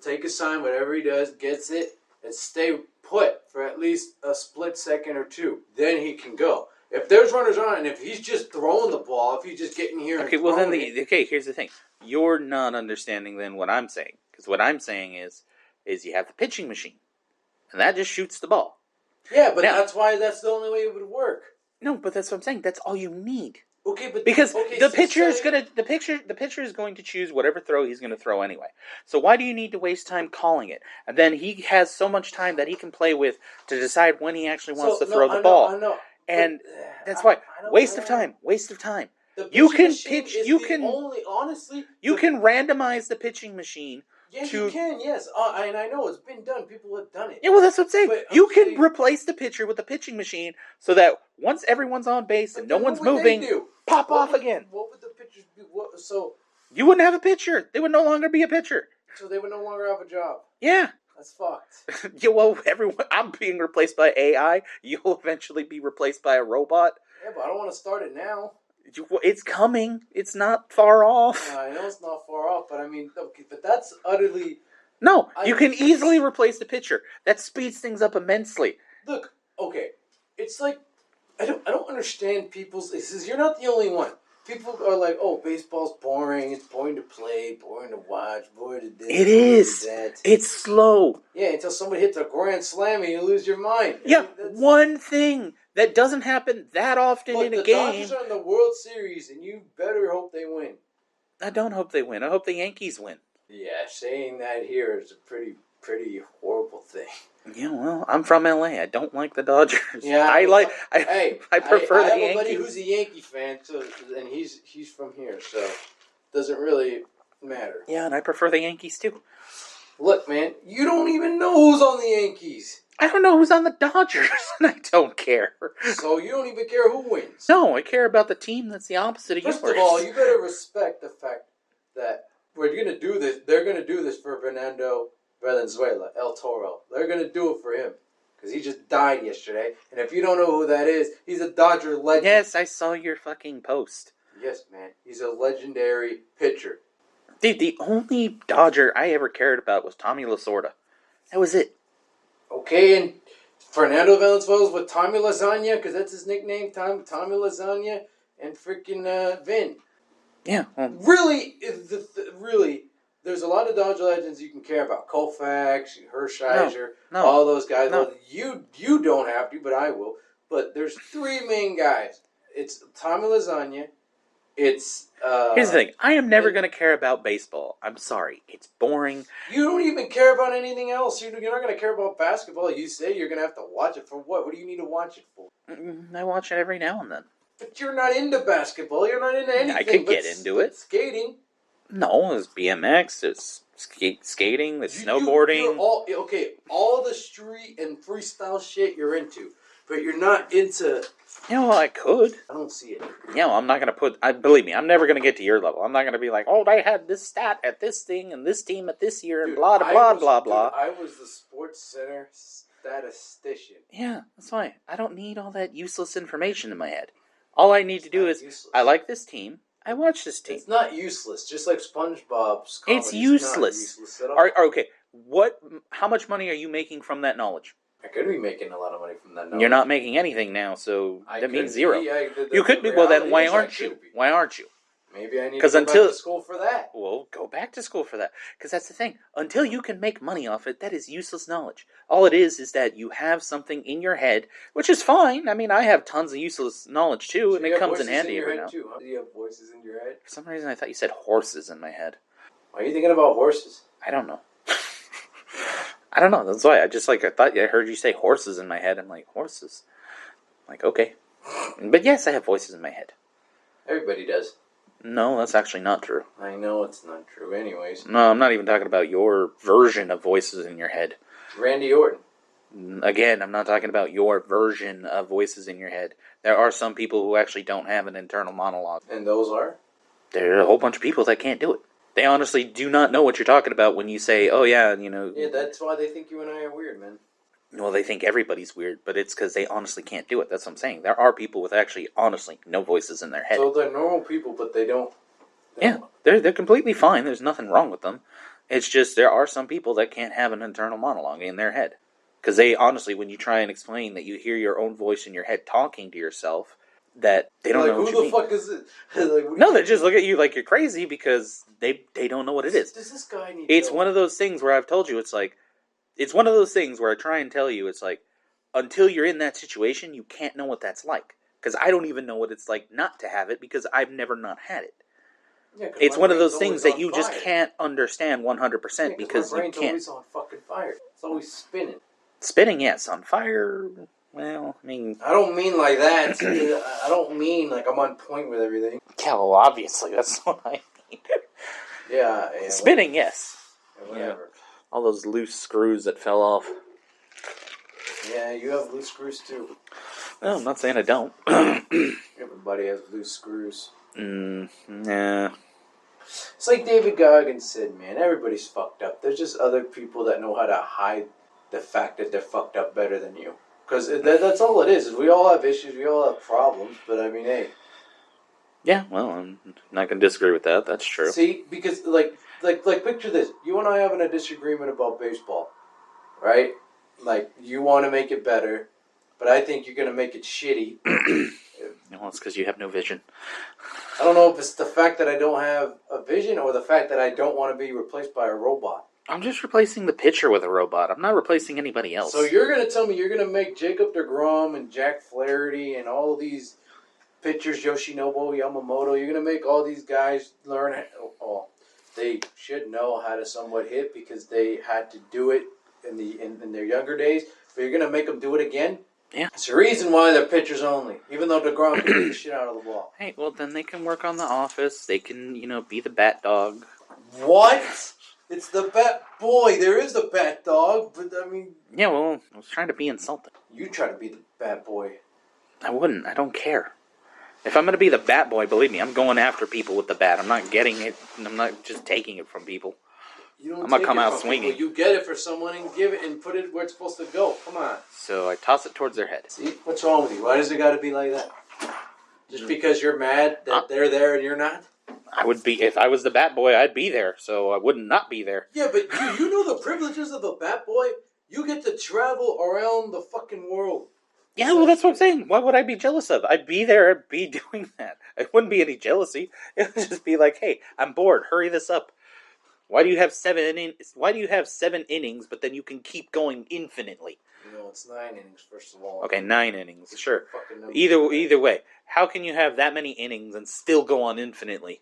take a sign, whatever he does, gets it, and stay put for at least a split second or two. Then he can go. If there's runners on, and if he's just throwing the ball, if he's just getting here and throwing it... here's the thing. You're not understanding then what I'm saying. Because what I'm saying is you have the pitching machine, and that just shoots the ball. Yeah, but that's why that's the only way it would work. No, but that's what I'm saying. That's all you need. Okay, but because the pitcher is going to choose whatever throw he's going to throw anyway. So why do you need to waste time calling it? And then he has so much time that he can play with to decide when he actually wants to throw the ball. I know. And that's why waste of time. You can pitch. You can randomize the pitching machine. Yes, you can. Yes, and I know it's been done. People have done it. Yeah, well, that's what I'm saying. You can replace the pitcher with the pitching machine so that once everyone's on base and no one's moving, pop off again. What would the pitchers do? You wouldn't have a pitcher. They would no longer be a pitcher. So they would no longer have a job. Yeah. That's fucked. Yeah, well, I'm being replaced by AI. You'll eventually be replaced by a robot. Yeah, but I don't want to start it now. It's coming. It's not far off. I know it's not far off, but I mean, okay, but that's utterly... No, you can easily replace the pitcher. That speeds things up immensely. Look, okay, it's like, I don't understand people's... You're not the only one. People are like, oh, baseball's boring. It's boring to play, boring to watch, boring to this. It is. That. It's slow. Yeah, until somebody hits a grand slam and you lose your mind. Yeah, one thing that doesn't happen that often in a game. The Dodgers are in the World Series, and you better hope they win. I don't hope they win. I hope the Yankees win. Yeah, saying that here is a pretty horrible thing. Yeah, well, I'm from LA. I don't like the Dodgers. Yeah, I prefer the Yankees. I have a buddy who's a Yankee fan, and he's from here, so it doesn't really matter. Yeah, and I prefer the Yankees too. Look, man, you don't even know who's on the Yankees. I don't know who's on the Dodgers, and I don't care. So you don't even care who wins? No, I care about the team that's the opposite of yours. First of all, you better respect the fact that we're going to do this. They're going to do this for Fernando Valenzuela, El Toro. They're going to do it for him. Because he just died yesterday. And if you don't know who that is, he's a Dodger legend. Yes, I saw your fucking post. Yes, man. He's a legendary pitcher. Dude, the only Dodger I ever cared about was Tommy Lasorda. That was it. Okay, and Fernando Valenzuela's with Tommy Lasagna, because that's his nickname, Tommy Lasagna, and freaking Vin. Yeah. Well, really, there's a lot of Dodger legends you can care about. Koufax, Hershiser, all those guys. No. Well, you don't have to, but I will. But there's three main guys. It's Tommy Lasagna. It's here's the thing. I am never going to care about baseball. I'm sorry. It's boring. You don't even care about anything else. You're not going to care about basketball. You say you're going to have to watch it for what? What do you need to watch it for? I watch it every now and then. But you're not into basketball. You're not into anything. I could get into it. Skating. No, there's BMX, there's skating, there's snowboarding. All the street and freestyle shit you're into. But you're not into... I could. I don't see it. I'm not going to believe me, I'm never going to get to your level. I'm not going to be like, oh, they had this stat at this thing and this team at this year and blah, blah, blah, blah. I was the Sports Center statistician. Yeah, that's fine. I don't need all that useless information in my head. All I need to do is, useless. I like this team. I watch this team. It's not useless. Just like SpongeBob's comedy. It's useless. Not useless at all. Okay, how much money are you making from that knowledge? I could be making a lot of money from that knowledge. You're not making anything now, so that means zero. You could be. The Well, then why reality aren't is you? Why aren't you? Maybe I need to go back to school for that. Well, go back to school for that. Because that's the thing. Until you can make money off it, that is useless knowledge. All it is that you have something in your head, which is fine. I mean, I have tons of useless knowledge too, and it comes in handy every now. Do you have voices in your head? For some reason, I thought you said horses in my head. Why are you thinking about horses? I don't know. I don't know. That's why I thought I heard you say horses in my head. I'm like, horses? I'm like, okay. But yes, I have voices in my head. Everybody does. No, that's actually not true. I know it's not true anyways. No, I'm not even talking about your version of voices in your head. Randy Orton. Again, I'm not talking about your version of voices in your head. There are some people who actually don't have an internal monologue. And those are? There are a whole bunch of people that can't do it. They honestly do not know what you're talking about when you say, oh yeah, Yeah, that's why they think you and I are weird, man. Well, they think everybody's weird, but it's because they honestly can't do it. That's what I'm saying. There are people with actually, honestly, no voices in their head. So they're normal people, but they don't... They're completely fine. There's nothing wrong with them. It's just there are some people that can't have an internal monologue in their head. Because they, honestly, when you try and explain that you hear your own voice in your head talking to yourself, that they don't know what you mean. Who the fuck is it? No, they just look at you like you're crazy because they don't know what it is. Does this guy need It's one of those things where I've told you, it's one of those things where I try and tell you, it's like, until you're in that situation, you can't know what that's like. Because I don't even know what it's like not to have it because I've never not had it. Yeah, it's one of those things that you just can't understand 100% because you can't. My brain's always on fucking fire. It's always spinning. Spinning, yes. On fire, well, I mean... I don't mean like that. I don't mean like I'm on point with everything. Yeah, well, obviously, that's what I mean. Yeah. Spinning, yes. Yeah, whatever. Yeah. All those loose screws that fell off. Yeah, you have loose screws too. No, I'm not saying I don't. Everybody has loose screws. Nah. It's like David Goggins said, man, everybody's fucked up. There's just other people that know how to hide the fact that they're fucked up better than you. Because that's all it is. We all have issues, we all have problems, but I mean, hey. Yeah, well, I'm not going to disagree with that. That's true. See, because, like picture this. You and I having a disagreement about baseball, right? Like, you want to make it better, but I think you're going to make it shitty. Well, it's because you have no vision. I don't know if it's the fact that I don't have a vision or the fact that I don't want to be replaced by a robot. I'm just replacing the pitcher with a robot. I'm not replacing anybody else. So you're going to tell me you're going to make Jacob deGrom and Jack Flaherty and all of these pitchers, Yoshinobu, Yamamoto, you're going to make all these guys learn... they should know how to somewhat hit because they had to do it in their younger days. But you're going to make them do it again? Yeah. It's the reason why they're pitchers only. Even though deGrom can hit the shit out of the ball. Hey, well, then they can work on the office. They can, be the bat dog. What? It's the bat boy. There is the bat dog, but I mean... Yeah, well, I was trying to be insulting. You try to be the bat boy. I wouldn't. I don't care. If I'm going to be the bat boy, believe me, I'm going after people with the bat. I'm not getting it. I'm not just taking it from people. You don't I'm going to come out from swinging. People. You get it for someone and give it and put it where it's supposed to go. Come on. So I toss it towards their head. See? What's wrong with you? Why does it got to be like that? Just because you're mad that they're there and you're not? I would be, if I was the bat boy, I'd be there, so I would not be there. Yeah, but you know the privileges of the bat boy? You get to travel around the fucking world. Yeah, well, that's what I'm saying. Why would I be jealous of? I'd be there, I'd be doing that. It wouldn't be any jealousy. It would just be like, hey, I'm bored, hurry this up. Why do you have 7 innings? Why do you have 7 innings, but then you can keep going infinitely? You know, it's 9 innings, first of all. Okay, 9 innings, sure. Either way, how can you have that many innings and still go on infinitely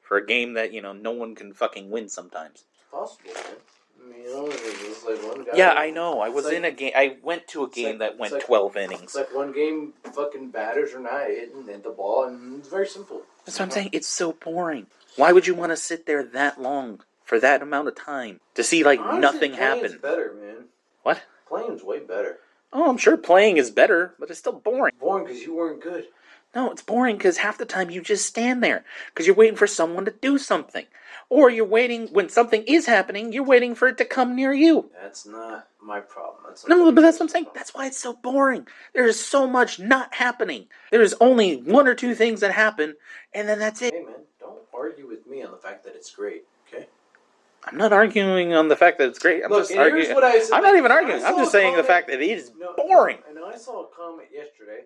for a game that, no one can fucking win sometimes? It's possible, man. I mean, it's like one guy. Yeah, I know. I was in a game. I went to a game that went 12 innings. It's like one game, fucking batters are not hitting the ball, and it's very simple. That's what I'm saying. It's so boring. Why would you want to sit there that long for that amount of time to see Honestly, nothing happen? Playing's better, man. What? Playing's way better. Oh, I'm sure playing is better, but it's still boring. Boring because you weren't good. No, it's boring because half the time you just stand there because you're waiting for someone to do something. Or you're waiting, when something is happening, you're waiting for it to come near you. That's not my problem. No, but that's what I'm saying. That's why it's so boring. There's so much not happening. There's only 1 or 2 things that happen, and then that's it. Hey, man, don't argue with me on the fact that it's great, okay? I'm not arguing on the fact that it's great. I'm just arguing. I'm not even arguing. I'm just saying the fact that it is boring. And I saw a comment yesterday.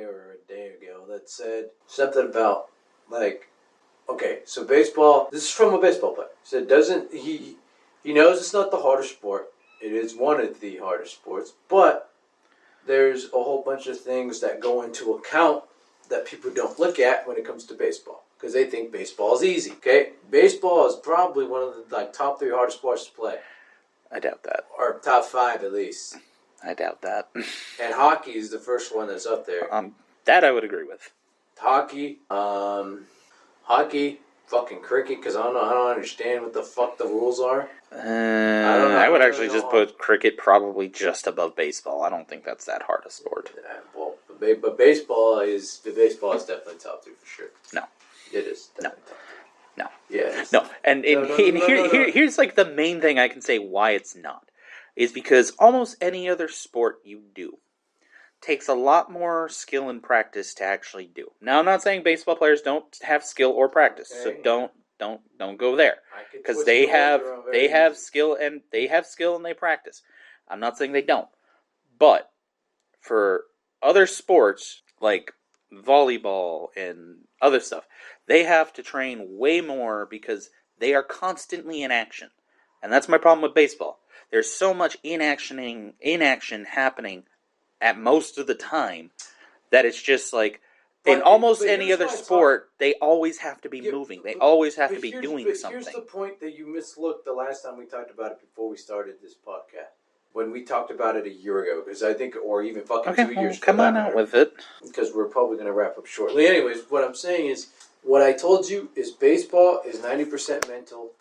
Or a day ago that said something about, okay, so baseball, this is from a baseball player. Said he knows it's not the hardest sport. It is one of the hardest sports, but there's a whole bunch of things that go into account that people don't look at when it comes to baseball. Because they think baseball is easy, okay? Baseball is probably one of the top 3 hardest sports to play. I doubt that. Or top 5 at least. I doubt that. And hockey is the first one that's up there. That I would agree with. Hockey, fucking cricket, because I don't understand what the fuck the rules are. I would actually just put cricket probably just above baseball. I don't think that's that hard a sport. But baseball is definitely top 3 for sure. No. It is. No. Yeah. No. And here's the main thing I can say why it's not. Is because almost any other sport you do takes a lot more skill and practice to actually do. Now, I'm not saying baseball players don't have skill or practice, so don't go there because they have skill and they practice. I'm not saying they don't, but for other sports like volleyball and other stuff, they have to train way more because they are constantly in action, and that's my problem with baseball. There's so much inaction happening at most of the time that it's just in almost any other sport, they always have to be moving. They always have to be doing something. Here's the point that you mislooked the last time we talked about it before we started this podcast. When we talked about it a year ago, because I think, or even fucking 2 years ago. Come on out with it. Because we're probably going to wrap up shortly. Anyways, what I'm saying is, what I told you is baseball is 90% mental,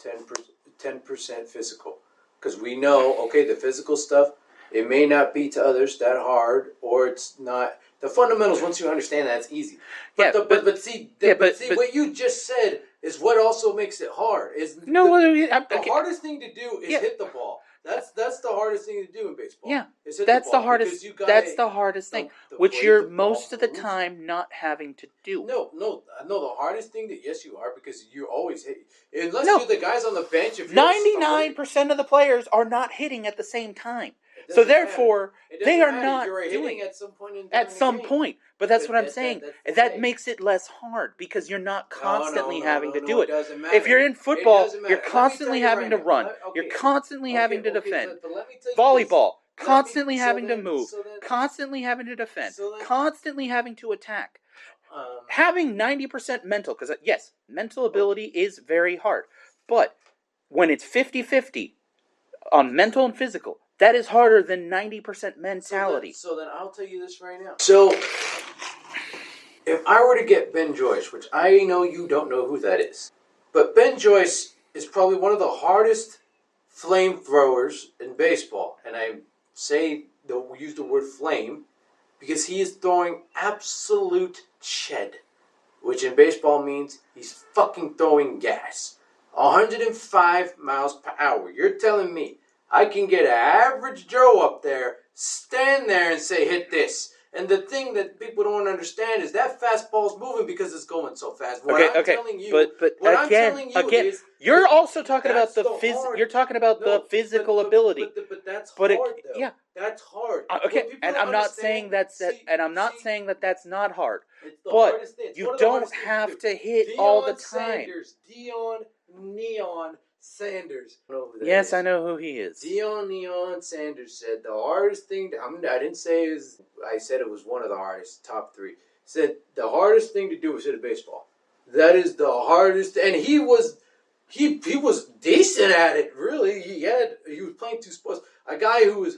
10% physical. Because we know, okay, the physical stuff, it may not be to others that hard, or it's not. The fundamentals, once you understand that, it's easy. But what you just said is what also makes it hard. The hardest thing to do is hit the ball. That's the hardest thing to do in baseball. Yeah, that's the hardest. That's the hardest thing, which you're most of the time not having to do. No. The hardest thing that you are because you always hit. Unless you're the guys on the bench. 99% of the players are not hitting at the same time. So therefore, they are not doing at some point. At some point, but that's what I'm saying. That makes it less hard because you're not constantly having to do it. If you're in football, you're constantly having to run. You're constantly having to defend. Volleyball, constantly having to move, constantly having to defend, constantly having to attack. Having 90% mental, because yes, mental ability is very hard, but when it's 50-50 on mental and physical, that is harder than 90% mentality. So then I'll tell you this right now. So, if I were to get Ben Joyce, which I know you don't know who that is, but Ben Joyce is probably one of the hardest flamethrowers in baseball. And I use the word flame because he is throwing absolute shed, which in baseball means he's fucking throwing gas. 105 miles per hour. You're telling me I can get an average Joe up there, stand there and say, hit this. And the thing that people don't understand is that fastball's moving because it's going so fast. What I'm telling you, but again, you're also talking about you're talking about the physical ability. But that's hard, though. Yeah, that's hard. Okay, and I'm not saying that's not hard. It's the But hardest thing. you don't have to hit all the time. Deion Neon Sanders. Yes, I know who he is. Deion Neon Sanders said the hardest thing. I didn't say it was. I said it was one of the hardest, top 3. Said the hardest thing to do was hit a baseball. That is the hardest, and he was decent at it. Really, he was playing 2 sports. A guy who was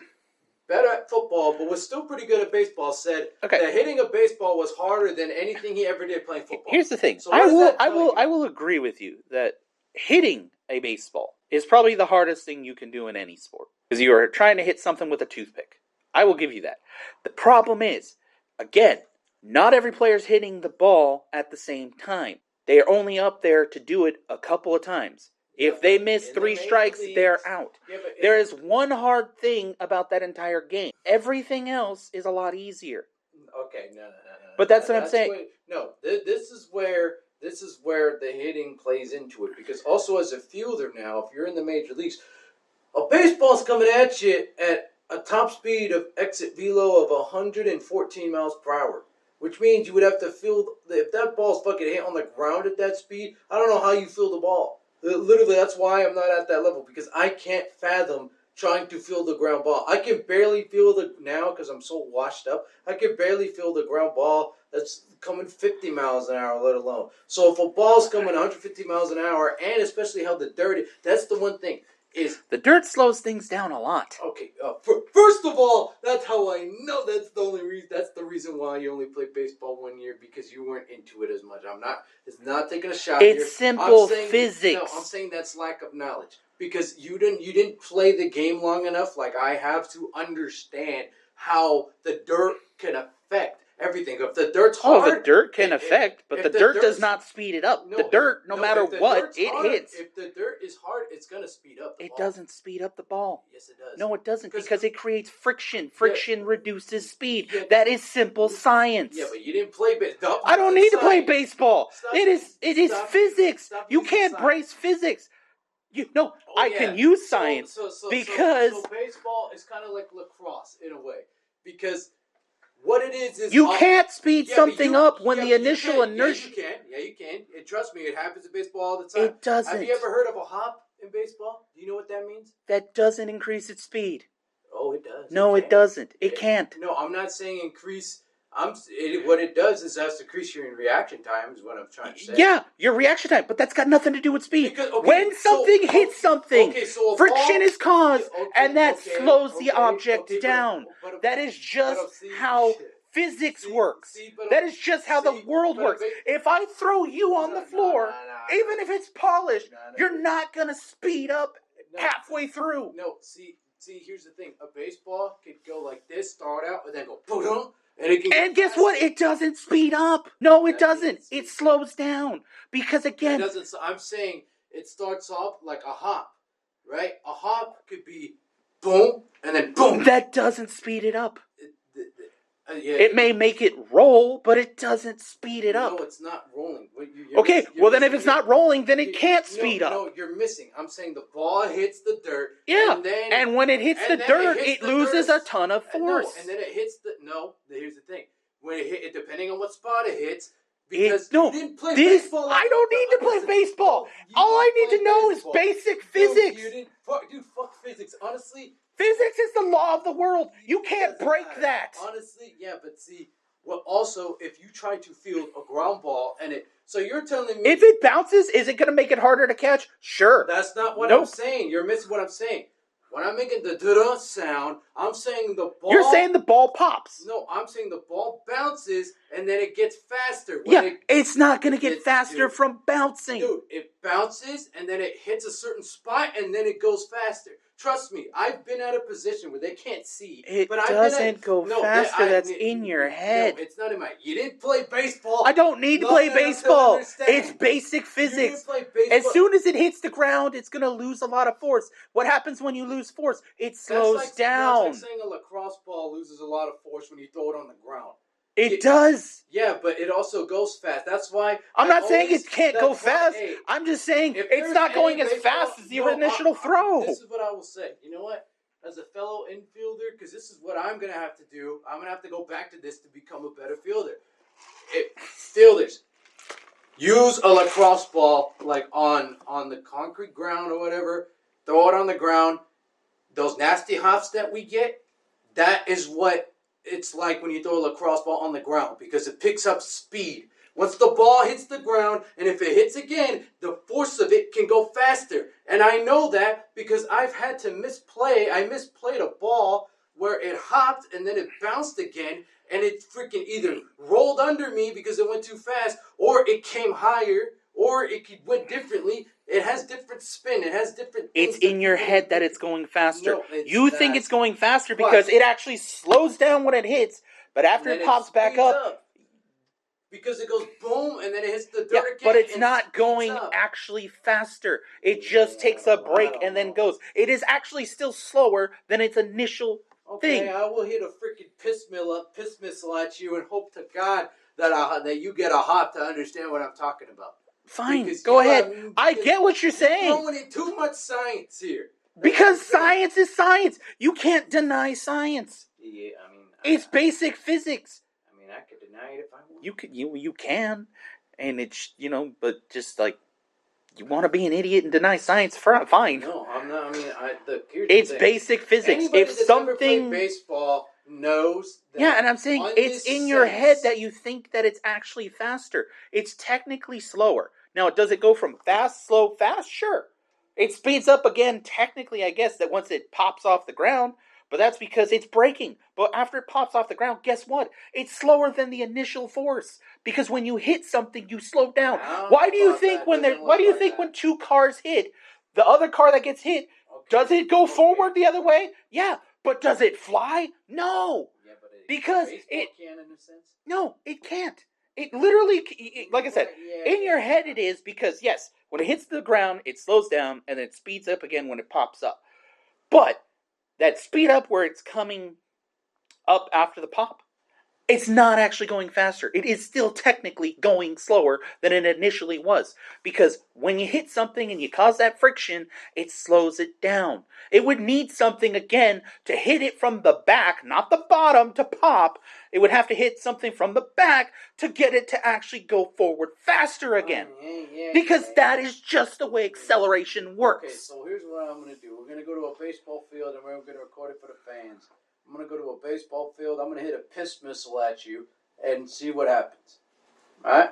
better at football, but was still pretty good at baseball, said that hitting a baseball was harder than anything he ever did playing football. Here's the thing. So I will agree with you that hitting a baseball is probably the hardest thing you can do in any sport. Because you are trying to hit something with a toothpick. I will give you that. The problem is, again, not every player is hitting the ball at the same time. They are only up there to do it a couple of times. If they miss 3 strikes, they're out. There is one hard thing about that entire game. Everything else is a lot easier. Okay, no. But that's what I'm saying. This is where the hitting plays into it. Because also as a fielder now, if you're in the major leagues, a baseball's coming at you at a top speed of exit velo of 114 miles per hour. Which means you would have to field, if that ball's fucking hit on the ground at that speed, I don't know how you field the ball. Literally, that's why I'm not at that level, because I can't fathom trying to field the ground ball. I can barely field it now because I'm so washed up. I can barely field the ground ball that's coming 50 miles an hour, let alone. So if a ball's coming 150 miles an hour, and especially how the dirt, that's the one thing. The dirt slows things down a lot. Okay, first of all, that's how I know that's the only reason. That's the reason why you only played baseball 1 year, because you weren't into it as much. It's not taking a shot. It's simple physics. No, I'm saying that's lack of knowledge, because you didn't play the game long enough, like I have, to understand how the dirt can affect everything. If the dirt's hard... the dirt can affect, but the dirt does not speed it up. The dirt, no matter what, it hits. If the dirt is hard, it's going to speed up the ball. It doesn't speed up the ball. Yes, it does. No, it doesn't, because it creates friction. Friction reduces speed. That is simple science. Yeah, but you didn't play baseball. I don't need to play baseball. It is physics. You can't brace physics. I can use science because... So baseball is kind of like lacrosse in a way, because... What it is you can't speed something up when the initial inertia... Yeah, you can. And trust me, it happens in baseball all the time. It doesn't. Have you ever heard of a hop in baseball? Do you know what that means? That doesn't increase its speed. Oh, it does. No, it doesn't. It can't. No, I'm not saying increase... what it does is has to increase your reaction time, is what I'm trying to say. Yeah, your reaction time, but that's got nothing to do with speed. When something hits something, friction is caused, and that slows the object down. That is just how physics works. That is just how the world works. If I throw you on the floor, even if it's polished, you're not going to speed up halfway through. No, see, here's the thing. A baseball could go like this, start out, and then go boom. And guess what? It doesn't speed up. No, it doesn't. It slows down. Because again... I'm saying it starts off like a hop, right? A hop could be boom, and then boom. That doesn't speed it up. It may make it roll, but it doesn't speed it up. No, it's not rolling. Then if it's not rolling, then it can't speed up. No, you're missing. I'm saying the ball hits the dirt. Yeah, and when it hits the dirt, it loses a ton of force. And then it hits the... No, here's the thing. When it hit, depending on what spot it hits... You didn't play baseball. I don't need to play baseball. All I need to know is basic physics. Dude, fuck physics. Honestly... Physics is the law of the world. You can't break that. Honestly, yeah, but see, also, if you try to field a ground ball and it... So you're telling me... If it bounces, is it going to make it harder to catch? Sure. That's not what I'm saying. You're missing what I'm saying. When I'm making the da-da sound, I'm saying the ball. You're saying the ball pops. No, I'm saying the ball bounces and then it gets faster. It's not going to get faster from bouncing. Dude, it bounces and then it hits a certain spot and then it goes faster. Trust me, I've been at a position where they can't see. It doesn't go faster. That's in your head. No, it's not in my. You didn't play baseball. I don't need to play baseball. It's basic physics. You didn't play baseball. As soon as it hits the ground, it's going to lose a lot of force. What happens when you lose force? It slows down. That's like saying a lacrosse ball loses a lot of force when you throw it on the ground. It does. Yeah, but it also goes fast. That's why I'm not saying it can't go fast. I'm just saying it's not going as fast as the initial throw. This is what I will say. You know what? As a fellow infielder, because this is what I'm going to have to do. I'm going to have to go back to this to become a better fielder. Fielders, use a lacrosse ball like on the concrete ground or whatever. Throw it on the ground. Those nasty hops that we get, that is what it's like when you throw a lacrosse ball on the ground because it picks up speed. Once the ball hits the ground, and if it hits again, the force of it can go faster. And I know that because I've had to misplay. I misplayed a ball where it hopped and then it bounced again, and it freaking either rolled under me because it went too fast, or it came higher, or it went differently. It has different spin. It has different things. It's in your head that it's going faster. No, you think it's going faster because it actually slows down when it hits, but after it pops back up. Because it goes boom and then it hits the dirt again. But it's not going actually faster. It just takes a break and then goes. It is actually still slower than its initial thing. Okay, I will hit a freaking piss missile at you and hope to God that you get a hop to understand what I'm talking about. Fine, because go ahead. I get what you're saying. You're throwing in too much science here. Because science is science. You can't deny science. Yeah, it's basic physics. I could deny it if I want. You can, and it's but just like you want to be an idiot and deny science, fine. No, I'm not. It's basic physics. Anybody If something played baseball knows. That and I'm saying it's in your head that you think that it's actually faster. It's technically slower. Now, does it go from fast, slow, fast? Sure. It speeds up again, technically, I guess, that once it pops off the ground. But that's because it's braking. But after it pops off the ground, guess what? It's slower than the initial force. Because when you hit something, you slow down. Why do you think when two cars hit, the other car that gets hit, does it go forward the other way? Yeah. But does it fly? No. Yeah, but because it can in a sense. No, it can't. It literally, like I said, in your head it is because, yes, when it hits the ground, it slows down and then it speeds up again when it pops up. But that speed up where it's coming up after the pop, it's not actually going faster. It is still technically going slower than it initially was. Because when you hit something and you cause that friction, it slows it down. It would need something again to hit it from the back, not the bottom, to pop. It would have to hit something from the back to get it to actually go forward faster again. Because that is just the way acceleration works. Okay, so here's what I'm going to do. We're going to go to a baseball field and we're going to record it for the fans. I'm going to go to a baseball field. I'm going to hit a piss missile at you and see what happens. All right?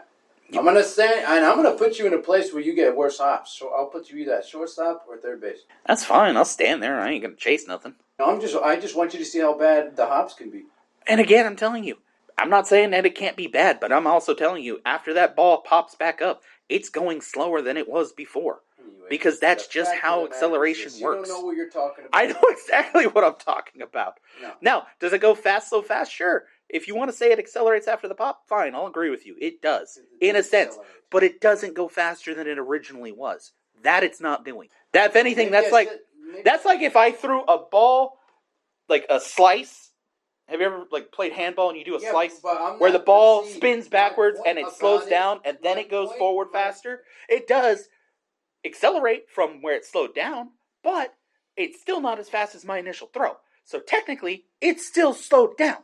I'm going to stand, and I'm going to put you in a place where you get worse hops. So I'll put you either at shortstop or third base. That's fine. I'll stand there. I ain't going to chase nothing. No, I just want you to see how bad the hops can be. And again, I'm telling you, I'm not saying that it can't be bad, but I'm also telling you, after that ball pops back up, it's going slower than it was before. Because that's just how acceleration works. You don't know what you're talking about. I know exactly what I'm talking about. No. Now, does it go fast, so fast? Sure. If you want to say it accelerates after the pop, fine, I'll agree with you. It does, in a sense. But it doesn't go faster than it originally was. That it's not doing. That, if anything, that's like if I threw a ball, like a slice. Have you ever played handball and you do a slice where the ball spins backwards and it slows down and then it goes forward faster? It does accelerate from where it slowed down, but it's still not as fast as my initial throw. So technically, it's still slowed down.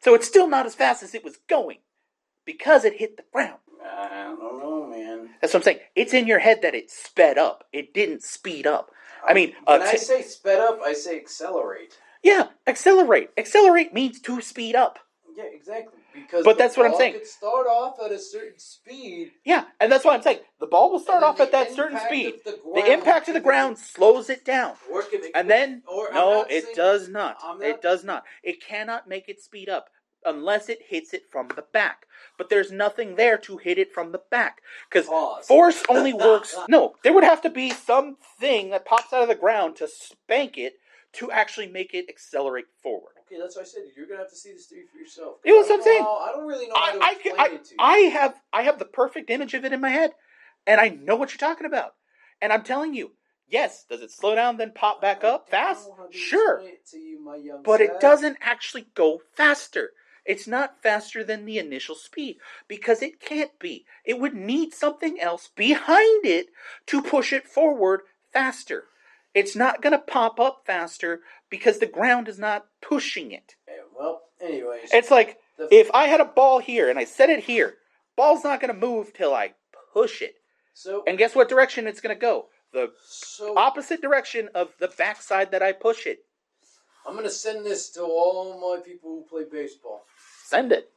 So it's still not as fast as it was going because it hit the ground. I don't know, man. That's what I'm saying. It's in your head that it sped up. It didn't speed up. When I say sped up, I say accelerate. Yeah, accelerate. Accelerate means to speed up. Yeah, exactly. But that's what I'm saying. Could start off at a certain speed. Yeah, and that's what I'm saying. The ball will start off at that certain speed. The impact of the ground slows it down. And then, no, it does not. It does not. It cannot make it speed up unless it hits it from the back. But there's nothing there to hit it from the back. Because force only works... No, there would have to be something that pops out of the ground to spank it to actually make it accelerate forward. Okay, that's what I said. You're gonna have to see this theory for yourself. It was what I'm saying. I don't really know how to explain it to you. I have the perfect image of it in my head, and I know what you're talking about. And I'm telling you, yes, does it slow down then pop back up fast? Sure, but it doesn't actually go faster. It's not faster than the initial speed because it can't be. It would need something else behind it to push it forward faster. It's not going to pop up faster because the ground is not pushing it. Well, anyways. It's like, if I had a ball here and I set it here, ball's not going to move till I push it. And guess what direction it's going to go? The opposite direction of the backside that I push it. I'm going to send this to all my people who play baseball. Send it.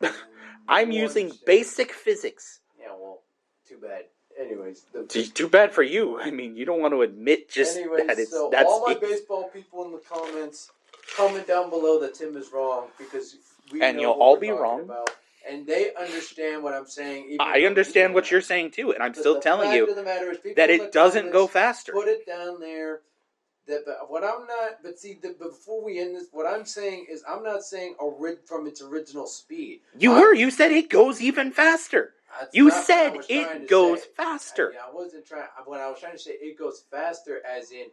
I'm using basic physics. Yeah, well, too bad. Anyways, too bad for you. I mean, you don't want to admit that it's... So all my baseball people in the comments, comment down below that Tim is wrong because we and know you'll what all we're be wrong. About, and they understand what I'm saying. I understand what you're saying too, and I'm still telling you that it doesn't go faster. Put it down there. Before we end this, what I'm saying is I'm not saying from its original speed. You said it goes even faster. You said it goes faster. I wasn't trying. What I was trying to say, it goes faster, as in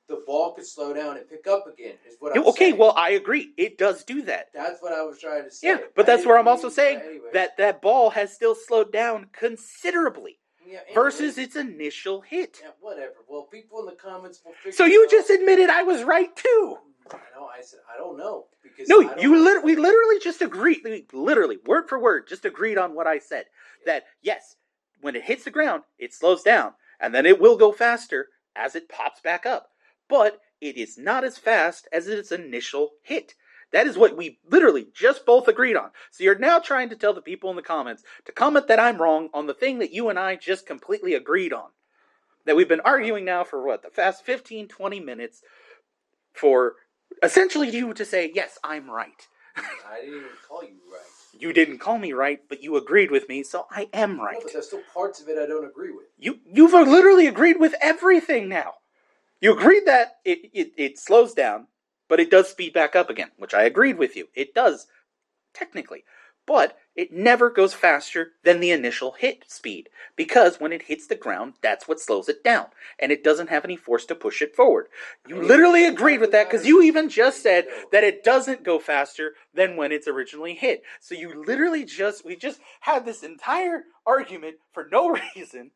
the ball could slow down and pick up again. Is what I'm saying. Okay, well, I agree. It does do that. That's what I was trying to say. Yeah, but that's where I'm also saying that ball has still slowed down considerably versus its initial hit. Yeah, whatever. Well, people in the comments will figure. So you just admitted I was right too. No, I said I don't know because we literally just agreed. We literally word for word just agreed on what I said. That yes, when it hits the ground, it slows down, and then it will go faster as it pops back up. But it is not as fast as its initial hit. That is what we literally just both agreed on. So you're now trying to tell the people in the comments to comment that I'm wrong on the thing that you and I just completely agreed on. That we've been arguing now for the past 15, 20 minutes for essentially you to say, yes, I'm right. I didn't even call you right. You didn't call me right, but you agreed with me, so I am right. No, but there's still parts of it I don't agree with. You've literally agreed with everything now. You agreed that it slows down, but it does speed back up again, which I agreed with you. It does, technically. But it never goes faster than the initial hit speed, because when it hits the ground, that's what slows it down, and it doesn't have any force to push it forward. You literally agreed with that, because you even just said that it doesn't go faster than when it's originally hit. So you literally we just had this entire argument for no reason,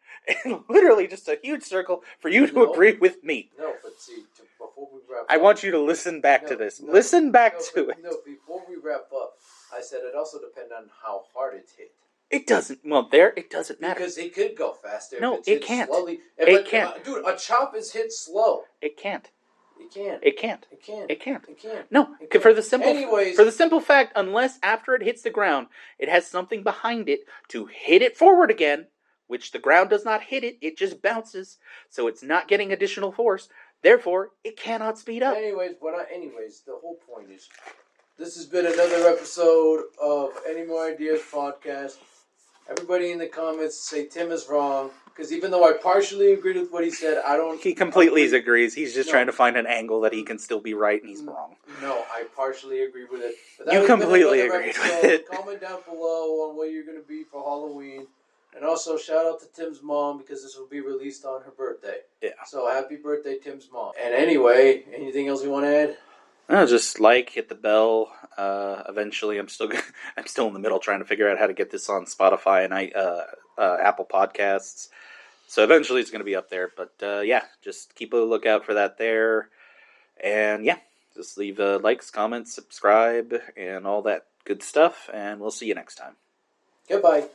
and literally just a huge circle for you to agree with me. No, but see, before we wrap up... I want you to listen back to this. Listen back to it. No, before we wrap up, I said it also depends on how hard it's hit. It doesn't. Well, it doesn't matter. Because it could go faster. No, it can't. Slowly. It can't. Dude, a chop is hit slow. It can't. It can't. It can't. It can't. It can't. It can't. No, for the simple fact, unless after it hits the ground, it has something behind it to hit it forward again, which the ground does not hit it, it just bounces, so it's not getting additional force. Therefore, it cannot speed up. Anyways, the whole point is, this has been another episode of Any More Ideas podcast. Everybody in the comments say Tim is wrong, because even though I partially agreed with what he said, I don't... He completely agrees. He's just trying to find an angle that he can still be right, and he's wrong. No, I partially agree with it. You completely agreed with it. Comment down below on what you're going to be for Halloween. And also, shout out to Tim's mom, because this will be released on her birthday. Yeah. So, happy birthday, Tim's mom. And anyway, anything else you want to add? Just hit the bell. Eventually, I'm still in the middle trying to figure out how to get this on Spotify and Apple Podcasts. So eventually, it's going to be up there. But just keep a lookout for that there. And just leave likes, comments, subscribe, and all that good stuff. And we'll see you next time. Goodbye.